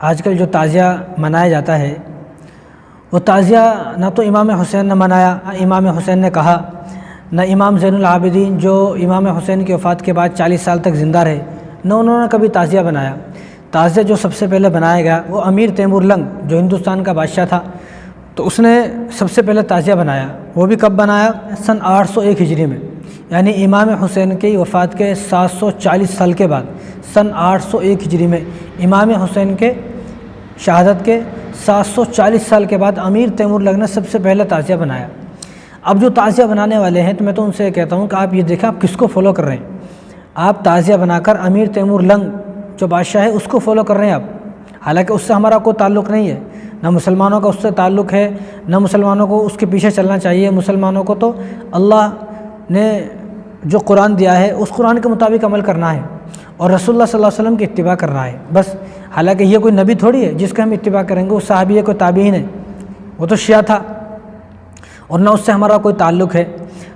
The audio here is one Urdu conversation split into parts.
آج کل جو تعزیہ منایا جاتا ہے وہ تعزیہ نہ تو امام حسین نے منایا، نہ امام حسین نے کہا، نہ امام زین العابدین جو امام حسین کی وفات کے بعد 40 سال تک زندہ رہے، نہ انہوں نے کبھی تعزیہ بنایا۔ تعزیہ جو سب سے پہلے بنایا گیا وہ امیر تیمور لنگ جو ہندوستان کا بادشاہ تھا، تو اس نے سب سے پہلے تعزیہ بنایا۔ وہ بھی کب بنایا؟ سن 801 ہجری میں، یعنی امام حسین کی وفات کے 740 سال کے بعد سن 801 ہجری میں امام حسین کے شہادت کے 740 سال کے بعد امیر تیمور لنگ نے سب سے پہلے تعزیہ بنایا۔ اب جو تعزیہ بنانے والے ہیں تو میں تو ان سے کہتا ہوں کہ آپ یہ دیکھیں آپ کس کو فالو کر رہے ہیں۔ آپ تعزیہ بنا کر امیر تیمور لنگ جو بادشاہ ہے اس کو فالو کر رہے ہیں آپ، حالانکہ اس سے ہمارا کوئی تعلق نہیں ہے، نہ مسلمانوں کا اس سے تعلق ہے، نہ مسلمانوں کو اس کے پیچھے چلنا چاہیے۔ مسلمانوں کو تو اللہ نے جو قرآن دیا ہے اس قرآن کے مطابق عمل کرنا ہے اور رسول اللہ صلی اللہ علیہ وسلم کی اتباع کرنا ہے بس۔ حالانکہ یہ کوئی نبی تھوڑی ہے جس کا ہم اتباع کریں گے، وہ صحابی ہے، کوئی تابعین ہے، وہ تو شیعہ تھا اور نہ اس سے ہمارا کوئی تعلق ہے۔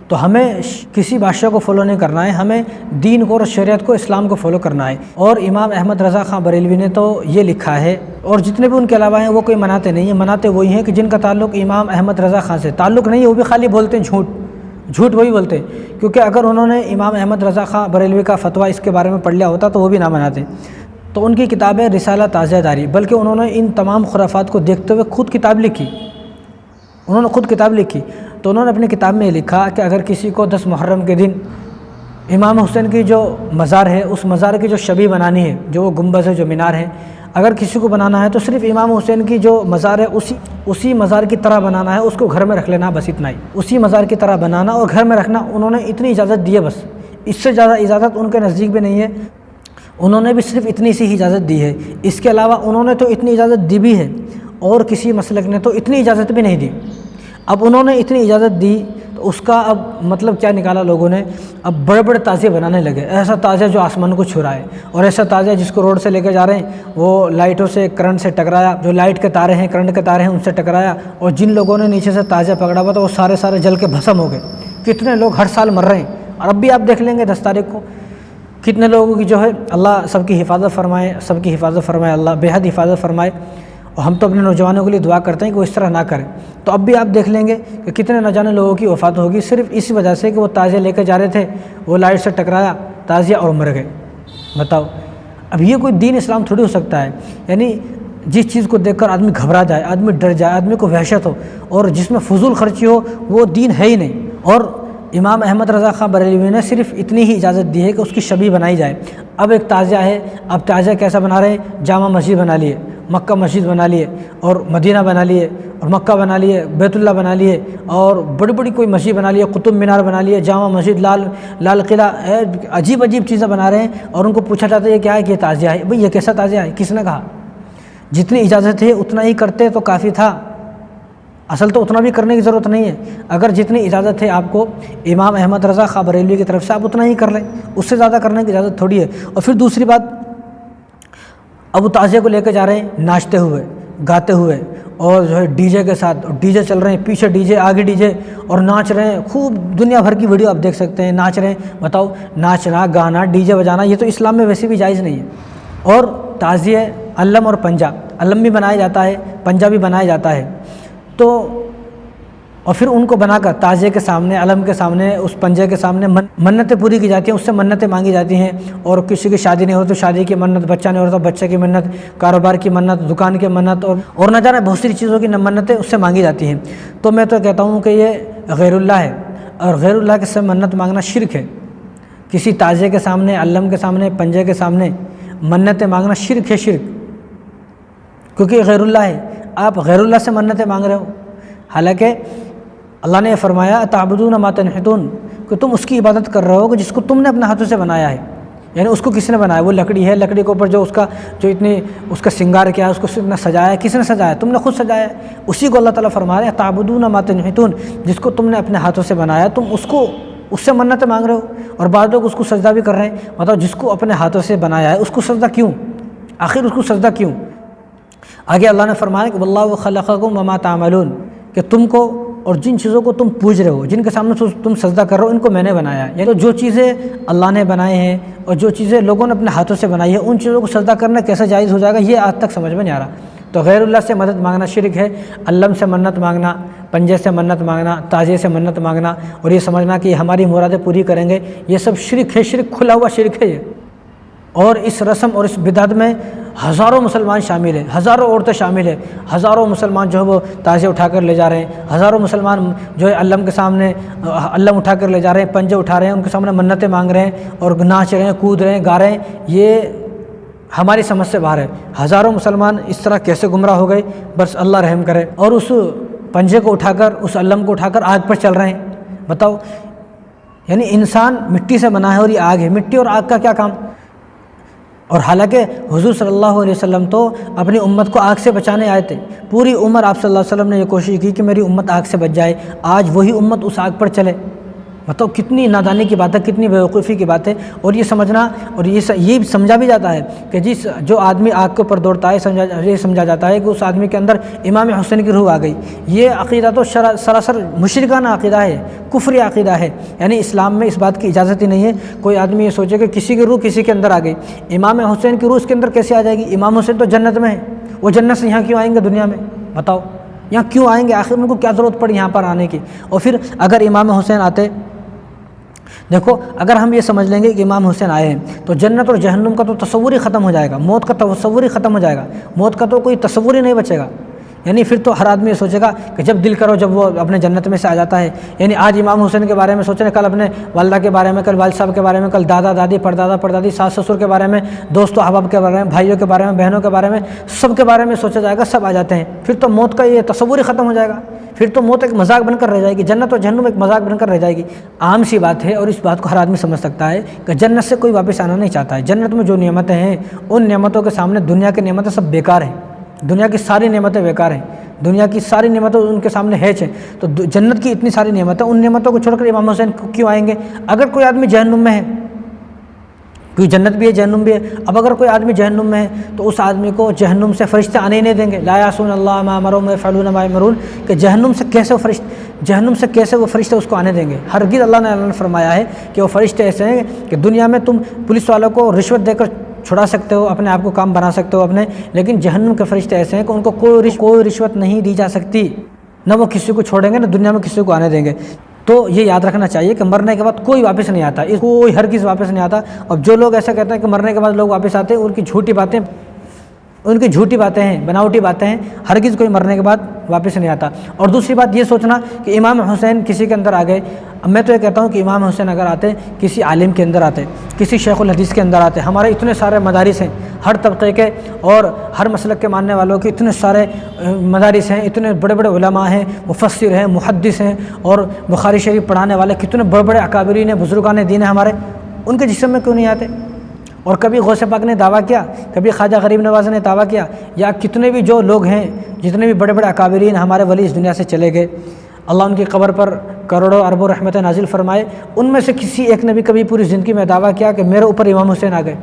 تو ہمیں کسی بادشاہ کو فالو نہیں کرنا ہے، ہمیں دین کو اور شریعت کو، اسلام کو فالو کرنا ہے۔ اور امام احمد رضا خان بریلوی نے تو یہ لکھا ہے، اور جتنے بھی ان کے علاوہ ہیں وہ کوئی مناتے نہیں ہیں، مناتے وہی ہیں کہ جن کا تعلق امام احمد رضا خان سے تعلق نہیں ہے، وہ بھی خالی بولتے ہیں جھوٹ وہی بولتے ہیں، کیونکہ اگر انہوں نے امام احمد رضا خان بریلوی کا فتویٰ اس کے بارے میں پڑھ لیا ہوتا تو وہ بھی نہ مناتے۔ تو ان کی کتاب ہے رسالہ تعزیہ داری، بلکہ انہوں نے ان تمام خرافات کو دیکھتے ہوئے خود کتاب لکھی، تو انہوں نے اپنی کتاب میں یہ لکھا کہ اگر کسی کو 10 محرم کے دن امام حسین کی جو مزار ہے اس مزار کی جو شبیہ بنانی ہے، جو وہ گنبد ہے، جو مینار ہے، اگر کسی کو بنانا ہے تو صرف امام حسین کی جو مزار ہے اسی مزار کی طرح بنانا ہے، اس کو گھر میں رکھ لینا، بس اتنا ہی، اسی مزار کی طرح بنانا اور گھر میں رکھنا۔ انہوں نے اتنی اجازت دی ہے، بس اس سے زیادہ اجازت ان کے نزدیک بھی نہیں ہے، انہوں نے بھی صرف اتنی سی ہی اجازت دی ہے۔ اس کے علاوہ انہوں نے تو اتنی اجازت دی بھی ہے اور کسی مسلک نے تو اتنی اجازت بھی نہیں دی۔ اب انہوں نے اتنی اجازت دی تو اس کا اب مطلب کیا نکالا لوگوں نے؟ اب بڑے بڑے تعزیے بنانے لگے، ایسا تعزیہ جو آسمان کو چھو رہا ہے، اور ایسا تعزیہ جس کو روڈ سے لے کے جا رہے ہیں وہ لائٹوں سے، کرنٹ سے ٹکرایا، جو لائٹ کے تارے ہیں، کرنٹ کے تارے ہیں، ان سے ٹکرایا، اور جن لوگوں نے نیچے سے تعزیہ پکڑا ہوا تھا وہ سارے جل کے بھسم ہو گئے۔ کتنے لوگ ہر سال مر رہے ہیں، اور اب بھی آپ دیکھ لیں گے 10 تاریخ کو کتنے لوگوں کی جو ہے، اللہ سب کی حفاظت فرمائے، سب کی حفاظت فرمائے، اللہ بے حد حفاظت فرمائے۔ اور ہم تو اپنے نوجوانوں کے لیے دعا کرتے ہیں کہ وہ اس طرح نہ کریں۔ تو اب بھی آپ دیکھ لیں گے کہ کتنے نہ جانے لوگوں کی وفات ہوگی صرف اس وجہ سے کہ وہ تعزیہ لے کے جا رہے تھے، وہ لائٹ سے ٹکرایا تعزیہ اور مر گئے۔ بتاؤ، اب یہ کوئی دین اسلام تھوڑی ہو سکتا ہے؟ یعنی جس چیز کو دیکھ کر آدمی گھبرا جائے، آدمی ڈر جائے، آدمی کو وحشت ہو اور جس میں فضول خرچی ہو، وہ دین ہے ہی نہیں۔ اور امام احمد رضا خان بریلوی نے صرف اتنی ہی اجازت دی ہے کہ اس کی شبیہ بنائی جائے۔ اب ایک تعزیہ ہے، اب تعزیہ کیسا بنا رہے ہیں؟ جامع مسجد بنا لیے، مکہ مسجد بنا لیے، اور مدینہ بنا لیے، اور مکہ بنا لیے، بیت اللہ بنا لیے، اور بڑی بڑی کوئی مسجد بنا لیے، قطب مینار بنا لیے، جامع مسجد، لال قلعہ، عجیب چیزیں بنا رہے ہیں۔ اور ان کو پوچھا جاتا ہے یہ کیا ہے؟ کہ یہ تعزیہ ہے۔ بھئی یہ کیسا تعزیہ ہے؟ کس نے کہا؟ جتنی اجازت ہے اتنا ہی کرتے تو کافی تھا، اصل تو اتنا بھی کرنے کی ضرورت نہیں ہے۔ اگر جتنی اجازت ہے آپ کو امام احمد رضا خان بریلوی کی طرف سے، آپ اتنا ہی کر لیں، اس سے زیادہ کرنے کی اجازت تھوڑی ہے۔ اور پھر دوسری بات، اب وہ تعزیہ کو لے کے جا رہے ہیں ناچتے ہوئے، گاتے ہوئے، اور جو ہے ڈی جے کے ساتھ، ڈی جے چل رہے ہیں، پیچھے ڈی جے، آگے ڈی جے، اور ناچ رہے ہیں خوب، دنیا بھر کی ویڈیو آپ دیکھ سکتے ہیں، ناچ رہے ہیں۔ بتاؤ، ناچنا، گانا، ڈی جے بجانا، یہ تو اسلام میں ویسے بھی جائز نہیں ہے۔ اور تعزیہ علم اور پنجہ، علم بھی بنایا جاتا ہے، پنجہ بھی بنایا جاتا ہے، تو اور پھر ان کو بنا کر تعزیے کے سامنے، علم کے سامنے، اس پنجے کے سامنے منتیں پوری کی جاتی ہیں، اس سے منتیں مانگی جاتی ہیں۔ اور کسی کی شادی نہیں ہو تو شادی کی منت، بچہ نہیں ہو تو بچے کی منت، کاروبار کی منت، دکان کی منت، اور نہ جانے بہت سی چیزوں کی منتیں اس سے مانگی جاتی ہیں۔ تو میں تو کہتا ہوں کہ یہ غیر اللہ ہے، اور غیر اللہ کے سے منت مانگنا شرک ہے۔ کسی تعزیے کے سامنے، علم کے سامنے، پنجے کے سامنے منتیں مانگنا شرک ہے، شرک، کیونکہ یہ غیر اللہ ہے۔ آپ غیر اللہ سے منتیں مانگ رہے ہو، حالانکہ اللہ نے فرمایا تعبدون ما تنحتون، کہ تم اس کی عبادت کر رہے ہو کہ جس کو تم نے اپنے ہاتھوں سے بنایا ہے۔ یعنی اس کو کس نے بنایا؟ وہ لکڑی ہے، لکڑی کے اوپر جو اس کا سنگار کیا ہے، اس کو اتنا سجایا ہے، کس نے سجایا؟ تم نے خود سجایا ہے۔ اسی کو اللہ تعالیٰ فرما رہے ہیں تعبدون ما تنحتون، جس کو تم نے اپنے ہاتھوں سے بنایا، تم اس سے منتیں مانگ رہے ہو، اور بعض لوگ اس کو سجدہ بھی کر رہے ہیں۔ مطلب جس کو اپنے ہاتھوں سے بنایا ہے اس کو سجدہ کیوں؟ آخر اس کو سجدہ کیوں؟ آگے اللہ نے فرمایا کہ واللہ خلقکم وما تعملون، کہ تم کو اور جن چیزوں کو تم پوج رہے ہو، جن کے سامنے تم سجدہ کر رہے ہو، ان کو میں نے بنایا ہے۔ یعنی تو جو چیزیں اللہ نے بنائے ہیں اور جو چیزیں لوگوں نے اپنے ہاتھوں سے بنائی ہے، ان چیزوں کو سجدہ کرنا کیسے جائز ہو جائے گا، یہ آج تک سمجھ میں نہیں آ رہا۔ تو غیر اللہ سے مدد مانگنا شرک ہے، علم سے منت مانگنا، پنجے سے منت مانگنا، تازیے سے منت مانگنا اور یہ سمجھنا کہ یہ ہماری مرادیں پوری کریں گے، یہ سب شرک ہے، شرک کھلا ہوا شرک ہے یہ۔ اور اس رسم اور اس بدعت میں ہزاروں مسلمان شامل ہیں، ہزاروں عورتیں شامل ہیں، ہزاروں مسلمان جو ہے وہ تازے اٹھا کر لے جا رہے ہیں، ہزاروں مسلمان جو ہے علم کے سامنے علم اٹھا کر لے جا رہے ہیں، پنجے اٹھا رہے ہیں، ان کے سامنے منتیں مانگ رہے ہیں اور ناچ رہے ہیں، کود رہے ہیں، گا رہے ہیں۔ یہ ہماری سمجھ سے باہر ہے۔ ہزاروں مسلمان اس طرح کیسے گمراہ ہو گئے، بس اللہ رحم کرے۔ اور اس پنجے کو اٹھا کر، اس علم کو اٹھا کر آگ پر چل رہے ہیں، بتاؤ۔ یعنی انسان مٹی سے بنا ہے اور یہ آگ ہے، مٹی اور آگ کا کیا کام؟ اور حالانکہ حضور صلی اللہ علیہ وسلم تو اپنی امت کو آگ سے بچانے آئے تھے، پوری عمر آپ صلی اللہ علیہ وسلم نے یہ کوشش کی کہ میری امت آگ سے بچ جائے، آج وہی امت اس آگ پر چلے۔ بتاؤ کتنی نادانی کی بات ہے، کتنی بیوقوفی کی بات ہے۔ اور یہ سمجھنا اور یہ سمجھا بھی جاتا ہے کہ جو آدمی آگ کے اوپر دوڑتا ہے، یہ سمجھا جاتا ہے کہ اس آدمی کے اندر امام حسین کی روح آ گئی۔ یہ عقیدہ تو سراسر مشرکانہ عقیدہ ہے، کفری عقیدہ ہے۔ یعنی اسلام میں اس بات کی اجازت ہی نہیں ہے کوئی آدمی یہ سوچے کہ کسی کی روح کسی کے اندر آ گئی۔ امام حسین کی روح اس کے اندر کیسے آ جائے گی؟ امام حسین تو جنت میں ہے، وہ جنت سے یہاں کیوں آئیں گے دنیا میں؟ بتاؤ یہاں کیوں آئیں گے؟ آخر ان کو کیا ضرورت پڑی یہاں پر آنے کی؟ اور پھر اگر امام حسین آتے، دیکھو اگر ہم یہ سمجھ لیں گے کہ امام حسین آئے ہیں تو جنت اور جہنم کا تو تصور ہی ختم ہو جائے گا، موت کا تصور ہی ختم ہو جائے گا، موت کا تو کوئی تصور ہی نہیں بچے گا۔ یعنی پھر تو ہر آدمی یہ سوچے گا کہ جب دل کرو جب وہ اپنے جنت میں سے آ جاتا ہے۔ یعنی آج امام حسین کے بارے میں سوچ رہے، کل اپنے والدہ کے بارے میں، کل والد صاحب کے بارے میں، کل دادا دادی پردادا پردادی ساس سسر کے بارے میں، دوست و احباب کے بارے میں، بھائیوں کے بارے میں، بہنوں کے بارے میں، سب کے بارے میں سوچا جائے گا، سب آ جاتے ہیں۔ پھر تو موت کا یہ تصور ہی ختم ہو جائے گا، پھر تو موت ایک مذاق بن کر رہ جائے گی، جنت اور جہنم ایک مذاق بن کر رہ جائے گی۔ عام سی بات ہے اور اس بات کو ہر آدمی سمجھ سکتا ہے کہ جنت سے کوئی واپس آنا نہیں چاہتا ہے۔ جنت میں جو نعمتیں ہیں ان نعمتوں کے سامنے دنیا کی نعمتیں سب بیکار ہیں، دنیا کی ساری نعمتیں بیکار ہیں، دنیا کی ساری نعمتیں ان کے سامنے ہیچ ہیں۔ تو جنت کی اتنی ساری نعمتیں، ان نعمتوں کو چھوڑ کر امام حسین کیوں آئیں گے؟ اگر کوئی آدمی جہنم میں ہے، کیونکہ جنت بھی ہے جہنم بھی ہے، اب اگر کوئی آدمی جہنم میں ہے تو اس آدمی کو جہنم سے فرشتے آنے ہی نہیں دیں گے۔ لا یعصون اللہ ما امرهم ویفعلون ما یؤمرون، کہ جہنم سے کیسے وہ فرشتے اس کو آنے دیں گے؟ ہرگز اللہ نے فرمایا ہے کہ وہ فرشتے ایسے ہیں کہ دنیا میں تم پولیس والوں کو رشوت دے کر چھڑا سکتے ہو، اپنے آپ کو کام بنا سکتے ہو اپنے، لیکن جہنم کے فرشتے ایسے ہیں کہ ان کو کوئی رشوت نہیں دی جا سکتی، نہ وہ کسی کو چھوڑیں گے، نہ دنیا میں کسی کو آنے دیں گے۔ تو یہ یاد رکھنا چاہیے کہ مرنے کے بعد کوئی واپس نہیں آتا، کوئی ہرگز واپس نہیں آتا۔ اب جو لوگ ایسا کہتے ہیں کہ مرنے کے بعد لوگ واپس آتے ہیں، ان کی جھوٹی باتیں ہیں، بناوٹی باتیں ہیں، ہرگز کوئی مرنے کے بعد واپس نہیں آتا۔ اور دوسری بات یہ سوچنا کہ امام حسین کسی کے اندر آ گئے، اب میں تو یہ کہتا ہوں کہ امام حسین اگر آتے کسی عالم کے اندر آتے، کسی شیخ الحدیث کے اندر آتے، ہمارے اتنے سارے مدارس ہیں ہر طبقے کے اور ہر مسلک کے ماننے والوں کے، اتنے سارے مدارس ہیں، اتنے بڑے بڑے علماء ہیں، مفسر ہیں، محدث ہیں اور بخاری شریف پڑھانے والے کتنے بڑے بڑے اکابرین ہیں، بزرگان دین ہیں ہمارے، ان کے جسم میں کیوں نہیں آتے؟ اور کبھی غوث پاک نے دعویٰ کیا، کبھی خواجہ غریب نواز نے دعویٰ کیا، یا کتنے بھی جو لوگ ہیں، جتنے بھی بڑے بڑے اکابرین ہمارے ولی اس دنیا سے چلے گئے، اللہ ان کی قبر پر کروڑوں اربوں رحمتیں نازل فرمائے، ان میں سے کسی ایک نے بھی کبھی پوری زندگی میں دعویٰ کیا کہ میرے اوپر امام حسین آ گئے؟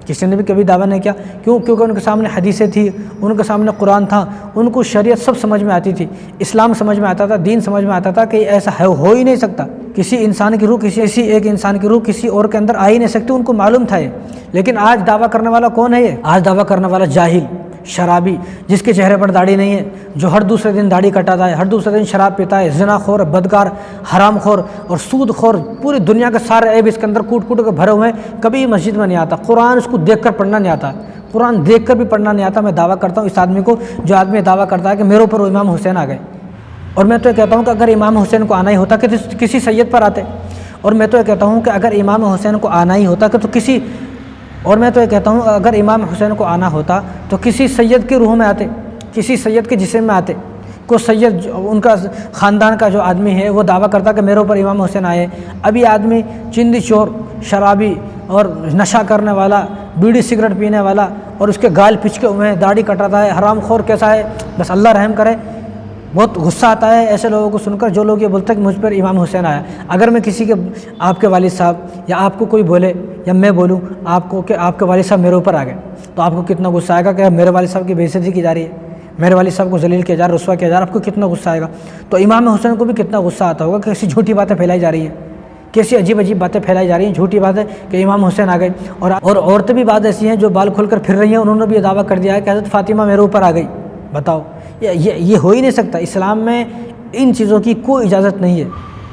کسی نے بھی کبھی دعویٰ نہیں کیا۔ کیونکہ ان کے سامنے حدیثیں تھیں، ان کے سامنے قرآن تھا، ان کو شریعت سب سمجھ میں آتی تھی، اسلام سمجھ میں آتا تھا، دین سمجھ میں آتا تھا کہ ایسا ہو ہی نہیں سکتا، کسی انسان کی روح کسی ایک انسان کی روح کسی اور کے اندر آ ہی نہیں سکتی، ان کو معلوم تھا یہ۔ لیکن آج دعویٰ کرنے والا کون ہے؟ یہ آج دعویٰ کرنے والا جاہل، شرابی، جس کے چہرے پر داڑھی نہیں ہے، جو ہر دوسرے دن داڑھی کٹاتا ہے، ہر دوسرے دن شراب پیتا ہے، زنا خور، بدکار، حرام خور اور سود خور، پوری دنیا کے سارے عیب اس کے اندر کوٹ کے بھرے ہوئے ہیں، کبھی مسجد میں نہیں آتا، قرآن اس کو دیکھ کر پڑھنا نہیں آتا، قرآن دیکھ کر بھی پڑھنا نہیں آتا۔ میں دعویٰ کرتا ہوں اس آدمی کو، جو آدمی دعویٰ کرتا ہے کہ میرے اوپر امام حسین آ گئے، اور میں تو یہ کہتا ہوں کہ اگر امام حسین کو آنا ہی ہوتا کہ کسی سید پر آتے، اور میں تو یہ کہتا ہوں کہ اگر امام حسین کو آنا ہی ہوتا کہ تو اگر امام حسین کو آنا ہوتا تو کسی سید کی روح میں آتے، کسی سید کے جسم میں آتے، کو سید ان کا خاندان کا جو آدمی ہے وہ دعویٰ کرتا کہ میرے اوپر امام حسین آئے۔ اب یہ آدمی چندی چور، شرابی اور نشہ کرنے والا، بیڑی سگریٹ پینے والا، اور اس کے گال پچکے ہوئے ہیں، داڑھی کٹاتا ہے، حرام خور کیسا ہے، بس اللہ رحم کرے۔ بہت غصہ آتا ہے ایسے لوگوں کو سن کر جو لوگ یہ بولتے ہیں کہ مجھ پر امام حسین آیا۔ اگر میں کسی کے، آپ کے والد صاحب یا آپ کو کوئی بولے یا میں بولوں آپ کو کہ آپ کے والد صاحب میرے اوپر آ گئے، تو آپ کو کتنا غصہ آئے گا کہ میرے والد صاحب کی بے عزتی کی جا رہی ہے، میرے والد صاحب کو ذلیل کیا جا رہا ہے، رسوا کیا جا رہا ہے، آپ کو کتنا غصہ آئے گا؟ تو امام حسین کو بھی کتنا غصہ آتا ہوگا کہ ایسی جھوٹی باتیں پھیلائی جا رہی ہیں، کیسی عجیب عجیب باتیں پھیلائی جا رہی ہیں، جھوٹی باتیں کہ امام حسین آ گئے۔ اور عورتیں بھی بعض ایسی ہیں جو بال کھول کر پھر رہی ہیں، انہوں نے بھی یہ دعویٰ کر دیا ہے کہ حضرت فاطمہ میرے اوپر آ گئی۔ بتاؤ، یہ ہو ہی نہیں سکتا، اسلام میں ان چیزوں کی کوئی اجازت نہیں ہے۔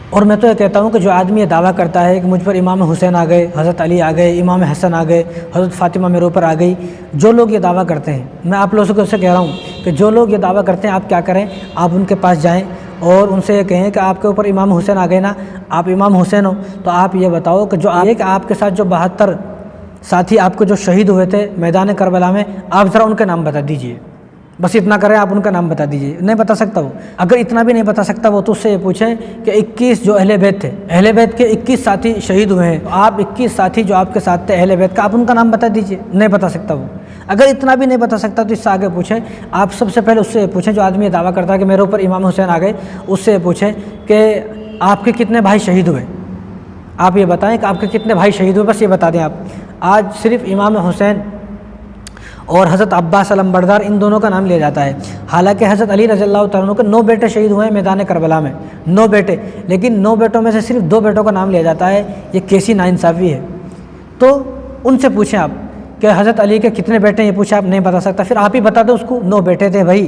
اور میں تو یہ کہتا ہوں کہ جو آدمی یہ دعویٰ کرتا ہے کہ مجھ پر امام حسین آ گئے، حضرت علی آ گئے، امام حسن آ گئے، حضرت فاطمہ میرے اوپر آ گئی، جو لوگ یہ دعویٰ کرتے ہیں، میں آپ لوگوں سے کہہ رہا ہوں کہ جو لوگ یہ دعویٰ کرتے ہیں، آپ کیا کریں، آپ ان کے پاس جائیں اور ان سے یہ کہیں کہ آپ کے اوپر امام حسین آ گئے نا، آپ امام حسین ہو، تو آپ یہ بتاؤ کہ جو آپ کے ساتھ جو 72 ساتھی آپ کو جو شہید ہوئے تھے میدان کربلا میں، آپ ذرا ان کے نام بتا دیجئے۔ بس اتنا کریں، آپ ان کا نام بتا دیجئے۔ نہیں بتا سکتا وہ، اگر اتنا بھی نہیں بتا سکتا وہ، تو اس سے یہ پوچھیں کہ 21 جو اہل بیت تھے، اہل بیت کے 21 ساتھی شہید ہوئے ہیں، آپ 21 ساتھی جو آپ کے ساتھ تھے اہل بیت کا، آپ ان کا نام بتا دیجئے۔ نہیں بتا سکتا وہ، اگر اتنا بھی نہیں بتا سکتا تو اس سے آگے پوچھیں، آپ سب سے پہلے اس سے یہ پوچھیں، جو آدمی یہ دعویٰ کرتا ہے کہ میرے اوپر امام حسین آ گئے، اس سے یہ پوچھیں کہ آپ کے کتنے بھائی شہید ہوئے، آپ یہ بتائیں کہ آپ کے کتنے بھائی شہید ہوئے، بس یہ بتا دیں آپ۔ آج صرف امام حسین اور حضرت عباس علمبردار ان دونوں کا نام لیا جاتا ہے، حالانکہ حضرت علی رضی اللہ تعالیٰ عنہ کے 9 بیٹے شہید ہوئے ہیں میدان کربلا میں، 9 بیٹے، لیکن 9 بیٹوں میں سے صرف 2 بیٹوں کا نام لیا جاتا ہے۔ یہ کیسی ناانصافی ہے؟ تو ان سے پوچھیں آپ کہ حضرت علی کے کتنے بیٹے ہیں، یہ پوچھیں، آپ نہیں بتا سکتا، پھر آپ ہی بتا دیں اس کو، 9 بیٹے تھے بھائی،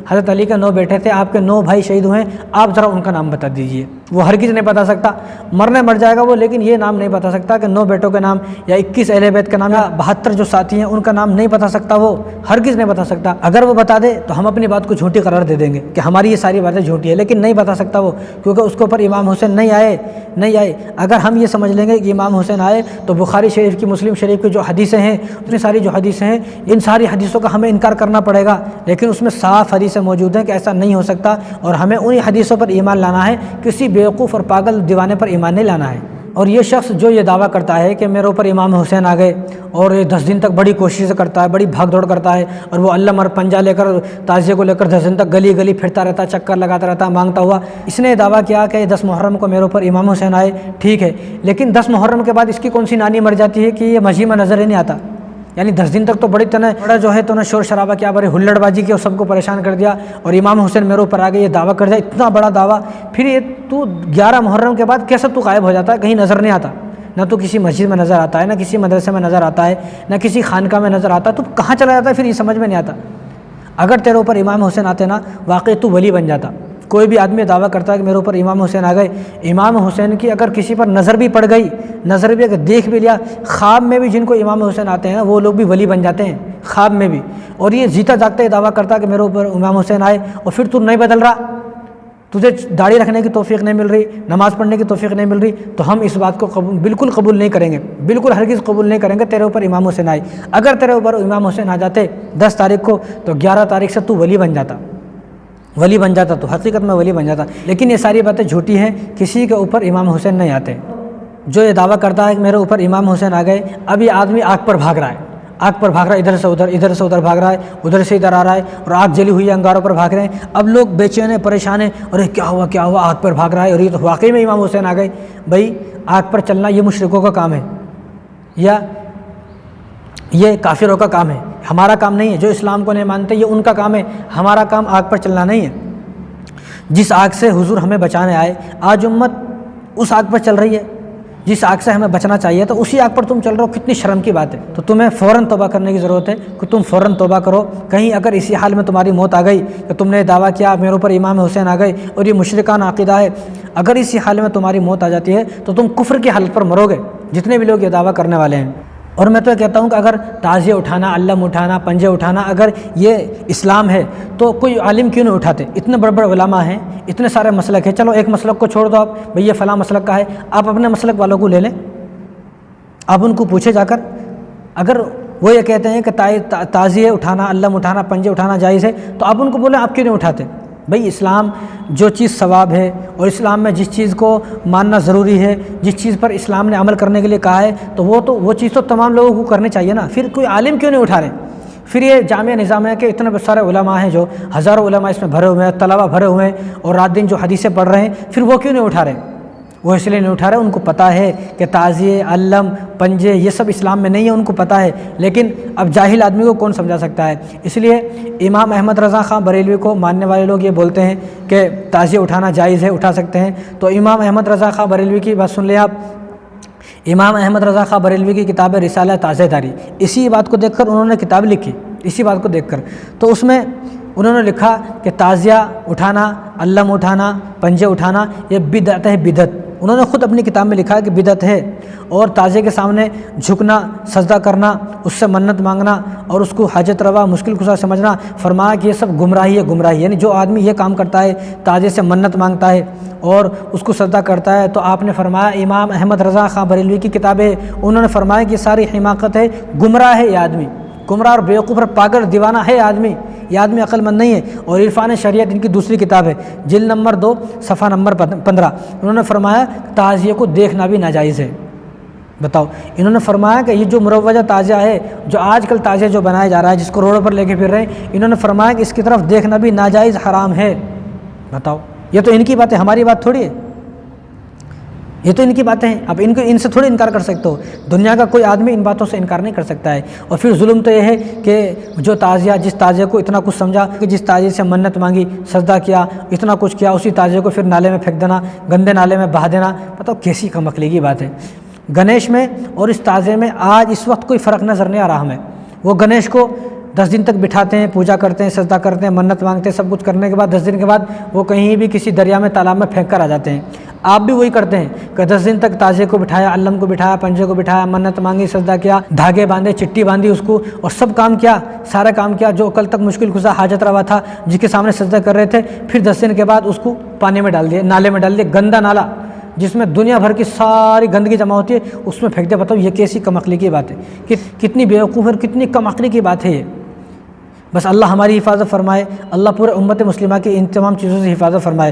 حضرت علی کے 9 بیٹے تھے، آپ کے 9 بھائی شہید ہوئے ہیں، آپ ذرا ان کا نام بتا دیجئے۔ وہ ہرگز نہیں بتا سکتا، مرنے مر جائے گا وہ، لیکن یہ نام نہیں بتا سکتا کہ 9 بیٹوں کے نام یا 21 اہل بیت کا نام یا 72 جو ساتھی ہیں ان کا نام نہیں بتا سکتا، وہ ہرگز نہیں بتا سکتا۔ اگر وہ بتا دے تو ہم اپنی بات کو جھوٹی قرار دے دیں گے کہ ہماری یہ ساری باتیں جھوٹی ہے، لیکن نہیں بتا سکتا وہ، کیونکہ اس کے اوپر امام حسین نہیں آئے۔ اگر ہم یہ سمجھ لیں گے کہ امام حسین آئے تو بخاری شریف کی، مسلم شریف کی جو حدیثیں ہیں، اتنی ساری جو حدیثیں ہیں، ان ساری حدیثوں کا ہمیں انکار کرنا پڑے گا، لیکن اس میں صاف حدیثیں موجود ہیں کہ ایسا نہیں ہو سکتا، اور ہمیں انہی حدیثوں پر ایمان لانا ہے، کسی بیوقوف اور پاگل دیوانے پر ایمان نہیں لانا ہے۔ اور یہ شخص جو یہ دعویٰ کرتا ہے کہ میرے اوپر امام حسین آ گئے، اور یہ 10 دن تک بڑی کوشش کرتا ہے، بڑی بھاگ دوڑ کرتا ہے، اور وہ اللہ مر پنجہ لے کر، تعزیے کو لے کر 10 دن تک گلی گلی پھرتا رہتا، چکر لگاتا رہتا، مانگتا ہوا، اس نے یہ دعویٰ کیا کہ 10 محرم کو میرے اوپر امام حسین آئے، ٹھیک ہے، لیکن 10 محرم کے بعد اس کی کون سی نانی مر جاتی ہے کہ یہ مسجد میں نظر ہی نہیں آتا؟ یعنی 10 دن تک تو بڑا جو ہے تو نے شور شرابہ کیا، بڑی ہلڑ بازی کی، اور سب کو پریشان کر دیا، اور امام حسین میرے اوپر آ گئے، یہ دعویٰ کر دیا، اتنا بڑا دعویٰ، پھر یہ تو 11 محرم کے بعد کیسے تو غائب ہو جاتا ہے، کہیں نظر نہیں آتا، نہ تو کسی مسجد میں نظر آتا ہے، نہ کسی مدرسے میں نظر آتا ہے، نہ کسی خانقاہ میں نظر آتا ہے، تو کہاں چلا جاتا ہے پھر؟ یہ سمجھ میں نہیں آتا۔ اگر تیرے اوپر امام حسین آتے نا، واقعی تو ولی بن جاتا۔ کوئی بھی آدمی دعویٰ کرتا ہے کہ میرے اوپر امام حسین آ گئے، امام حسین کی اگر کسی پر نظر بھی پڑ گئی، نظر بھی اگر دیکھ بھی لیا، خواب میں بھی جن کو امام حسین آتے ہیں وہ لوگ بھی ولی بن جاتے ہیں، خواب میں بھی۔ اور یہ جیتا جاگتا یہ دعویٰ کرتا ہے کہ میرے اوپر امام حسین آئے، اور پھر تو نہیں بدل رہا، تجھے داڑھی رکھنے کی توفیق نہیں مل رہی، نماز پڑھنے کی توفیق نہیں مل رہی، تو ہم اس بات کو بالکل قبول نہیں کریں گے، بالکل ہرگز قبول نہیں کریں گے تیرے اوپر امام حسین آئے۔ اگر تیرے اوپر امام حسین آ جاتے 10 تاریخ کو، تو 11 تاریخ سے تو ولی بن جاتا، تو حقیقت میں ولی بن جاتا۔ لیکن یہ ساری باتیں جھوٹی ہیں، کسی کے اوپر امام حسین نہیں آتے۔ جو یہ دعویٰ کرتا ہے کہ میرے اوپر امام حسین آ گئے، اب یہ آدمی آگ پر بھاگ رہا ہے، ادھر سے ادھر بھاگ رہا ہے، ادھر سے ادھر آ رہا ہے، اور آگ جلی ہوئی ہے، انگاروں پر بھاگ رہے ہیں۔ اب لوگ بے چین ہیں، پریشان ہیں، اور کیا ہوا، آگ پر بھاگ رہا ہے، اور یہ تو واقعی میں امام حسین آ گئے۔ بھائی، آگ پر چلنا یہ مشرکوں کا کام ہے، یا یہ کافروں کا کام ہے، ہمارا کام نہیں ہے۔ جو اسلام کو نہیں مانتے یہ ان کا کام ہے، ہمارا کام آگ پر چلنا نہیں ہے۔ جس آگ سے حضور ہمیں بچانے آئے، آج امت اس آگ پر چل رہی ہے، جس آگ سے ہمیں بچنا چاہیے تو اسی آگ پر تم چل رہے ہو، کتنی شرم کی بات ہے۔ تو تمہیں فوراً توبہ کرنے کی ضرورت ہے کہ تم فوراً توبہ کرو۔ کہیں اگر اسی حال میں تمہاری موت آ گئی کہ تم نے دعویٰ کیا میرے اوپر امام حسین آ گئے اور یہ مشرکانہ عقیدہ ہے، اگر اسی حال میں تمہاری موت آ جاتی ہے تو تم کفر کی حالت پر مرو گے، جتنے بھی لوگ یہ دعویٰ کرنے والے ہیں۔ اور میں تو یہ کہتا ہوں کہ اگر تعزیہ اٹھانا، علم اٹھانا، پنجے اٹھانا اگر یہ اسلام ہے تو کوئی عالم کیوں نہیں اٹھاتے؟ اتنے بڑے بڑے علماء ہیں، اتنے سارے مسلک ہیں، چلو ایک مسلک کو چھوڑ دو، آپ بھئی یہ فلاں مسلک کا ہے، آپ اپنے مسلک والوں کو لے لیں، آپ ان کو پوچھے جا کر، اگر وہ یہ کہتے ہیں کہ تعزیہ اٹھانا، علم اٹھانا، پنجے اٹھانا جائز ہے، تو آپ ان کو بولیں آپ کیوں نہیں اٹھاتے؟ بھئی اسلام جو چیز ثواب ہے، اور اسلام میں جس چیز کو ماننا ضروری ہے، جس چیز پر اسلام نے عمل کرنے کے لیے کہا ہے، تو وہ چیز تو تمام لوگوں کو کرنی چاہیے نا، پھر کوئی عالم کیوں نہیں اٹھا رہے؟ پھر یہ جامع نظام ہے کہ اتنے سارے علماء ہیں، جو ہزاروں علماء اس میں بھرے ہوئے ہیں، طلبہ بھرے ہوئے ہیں، اور رات دن جو حدیثیں پڑھ رہے ہیں، پھر وہ کیوں نہیں اٹھا رہے؟ وہ اس لیے نہیں اٹھا رہے، ان کو پتہ ہے کہ تعزیے، علم، پنجے یہ سب اسلام میں نہیں ہے، ان کو پتہ ہے، لیکن اب جاہل آدمی کو کون سمجھا سکتا ہے؟ اس لیے امام احمد رضا خان بریلوی کو ماننے والے لوگ یہ بولتے ہیں کہ تعزیے اٹھانا جائز ہے، اٹھا سکتے ہیں۔ تو امام احمد رضا خان بریلوی کی بات سن لیں آپ، امام احمد رضا خان بریلوی کی کتاب ہے رسالہ تعزیہ داری، اسی بات کو دیکھ کر انہوں نے کتاب لکھی، اسی بات کو دیکھ کر۔ تو اس میں انہوں نے لکھا کہ تعزیہ اٹھانا، علم اٹھانا، پنجے اٹھانا یہ بدعت ہے، بدعت۔ انہوں نے خود اپنی کتاب میں لکھا ہے کہ بدعت ہے، اور تعزیے کے سامنے جھکنا، سجدہ کرنا، اس سے منت مانگنا اور اس کو حاجت روا، مشکل کشا سمجھنا، فرمایا کہ یہ سب گمراہی ہے، گمراہی۔ یعنی جو آدمی یہ کام کرتا ہے، تعزیے سے منت مانگتا ہے اور اس کو سجدہ کرتا ہے، تو آپ نے فرمایا امام احمد رضا خان بریلوی کی کتابیں انہوں نے فرمایا کہ یہ ساری حماقت ہے، گمراہ ہے یہ آدمی، گمراہ اور بیوقوف اور پاگل دیوانہ ہے یہ آدمی عقل مند نہیں ہے۔ اور عرفان شریعت ان کی دوسری کتاب ہے، جلد نمبر 2 صفحہ نمبر 15، انہوں نے فرمایا تعزیے کو دیکھنا بھی ناجائز ہے۔ بتاؤ، انہوں نے فرمایا کہ یہ جو مروجہ تعزیہ ہے، جو آج کل تعزیہ جو بنایا جا رہا ہے، جس کو روڈوں پر لے کے پھر رہے ہیں، انہوں نے فرمایا کہ اس کی طرف دیکھنا بھی ناجائز، حرام ہے۔ بتاؤ، یہ تو ان کی بات ہے، ہماری بات تھوڑی ہے، یہ تو ان کی باتیں ہیں، اب ان سے تھوڑی انکار کر سکتے ہو۔ دنیا کا کوئی آدمی ان باتوں سے انکار نہیں کر سکتا ہے۔ اور پھر ظلم تو یہ ہے کہ جو تعزیہ، جس تعزیے کو اتنا کچھ سمجھا کہ جس تعزیے سے منت مانگی، سجدہ کیا، اتنا کچھ کیا، اسی تعزیے کو پھر نالے میں پھینک دینا، گندے نالے میں بہا دینا، بتاؤ کیسی کم عقلی کی بات ہے۔ گنیش میں اور اس تعزیے میں آج اس وقت کوئی فرق نظر نہیں آ رہا ہمیں۔ وہ گنیش کو 10 دن تک بٹھاتے ہیں، پوجا کرتے ہیں، سجدہ کرتے ہیں، منت مانگتے ہیں، سب کچھ کرنے کے بعد 10 دن کے بعد وہ کہیں بھی کسی دریا میں، تالاب میں پھینک کر آ جاتے ہیں۔ آپ بھی وہی کرتے ہیں کہ 10 دن تک تعزیے کو بٹھایا، علم کو بٹھایا، پنجے کو بٹھایا، منت مانگی، سجدہ کیا، دھاگے باندھے، چٹی باندھی اس کو، اور سب کام کیا، سارا کام کیا جو کل تک مشکل کشا حاجت روا تھا، جس کے سامنے سجدہ کر رہے تھے، پھر 10 دن کے بعد اس کو پانی میں ڈال دیا، نالے میں ڈال دیا، گندا نالا جس میں دنیا بھر کی ساری گندگی جمع ہوتی ہے، اس میں پھینک دے۔ بتاؤ یہ کیسی کم عقلی کی بات ہے، کتنی بیوقوف اور کتنی کم عقلی کی بات ہے یہ۔ بس اللہ ہماری حفاظت فرمائے، اللہ پورے امت مسلمہ کی ان تمام چیزوں سے حفاظت فرمائے۔